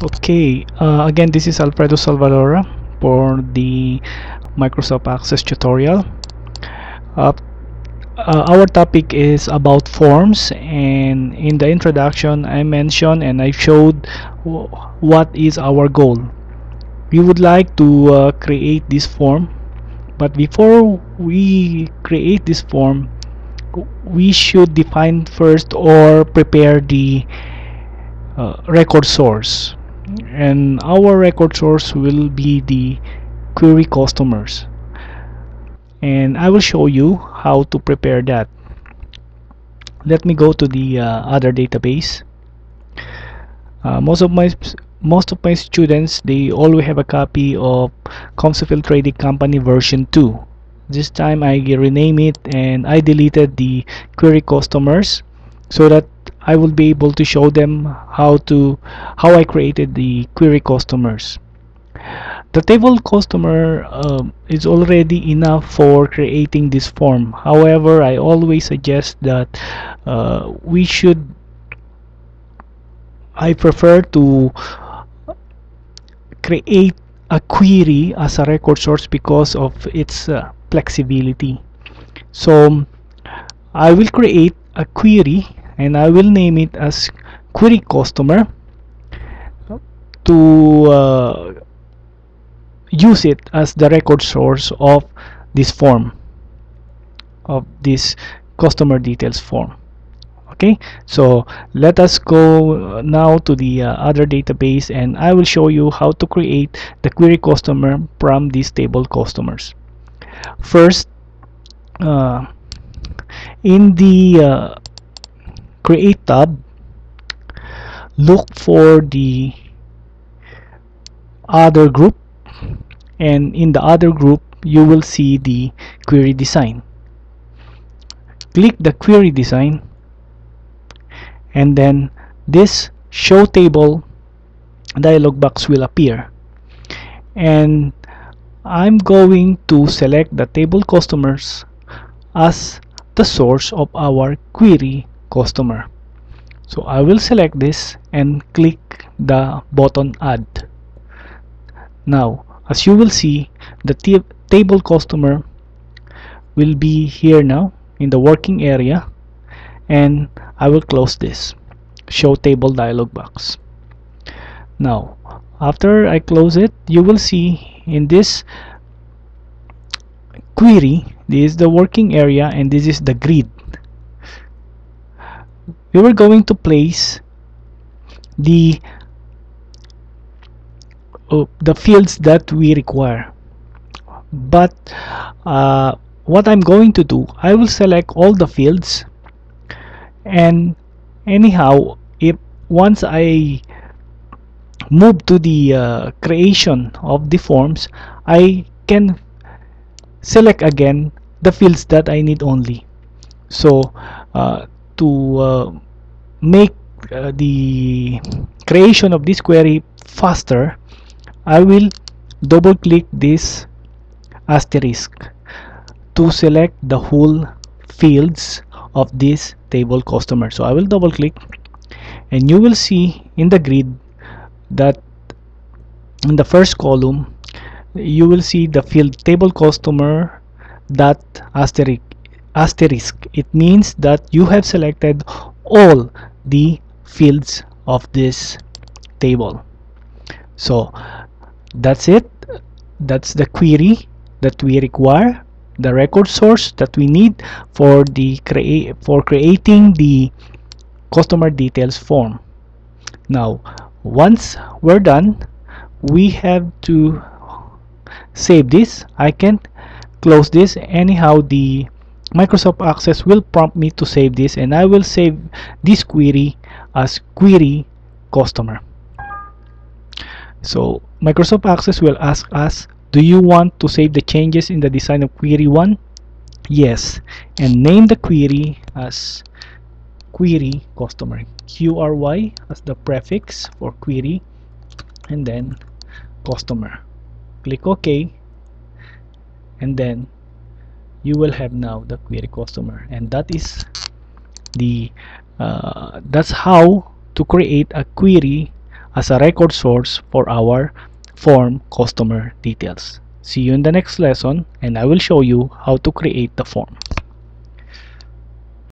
Okay, again, this is Alfredo Salvadora for the Microsoft Access tutorial. Uh, our topic is about forms, and in the introduction I mentioned and I showed what is our goal. We would like to create this form, but before we create this form, we should define first or prepare the record source, and our record source will be the query customers, and I will show you how to prepare that. Let me go to the other database. uh, most of my most of my students, they always have a copy of Comsafil Trading Company version 2. This time I rename it and I deleted the query customers so that I will be able to show them how I created the query customers. The table customer is already enough for creating this form. However, I always suggest that I prefer to create a query as a record source because of its flexibility. So I will create a query and I will name it as query customer to use it as the record source of this form, of this customer details form. Okay, so let us go now to the other database and I will show you how to create the query customer from these table customers. First, uh, in the create tab, look for the other group, and in the other group you will see the query design. Click the query design and then this show table dialog box will appear, and I'm going to select the table customers as the source of our query customer. So I will select this and click the button add. Now as you will see, the table customer will be here now in the working area, and I will close this show table dialog box. Now after I close it, you will see in this query, this is the working area and this is the grid. We were going to place the the fields that we require, but what I'm going to do, I will select all the fields, and anyhow, if once I move to the creation of the forms, I can select again the fields that I need only. So to make the creation of this query faster, I will double click this asterisk to select the whole fields of this table customer. So I will double click and you will see in the grid that in the first column you will see the field table customer dot asterisk. It means that you have selected all the fields of this table. So that's it. That's the query that we require, the record source that we need for the creating the customer details form. Now once we're done, we have to save this. I can close this. Anyhow, the Microsoft Access will prompt me to save this, and I will save this query as query customer. So Microsoft Access will ask us, do you want to save the changes in the design of query 1? Yes, and name the query as query customer, QRY as the prefix for query, and then customer. Click OK, and then you will have now the query customer, and that is the that's how to create a query as a record source for our form customer details. See you in the next lesson, and I will show you how to create the form.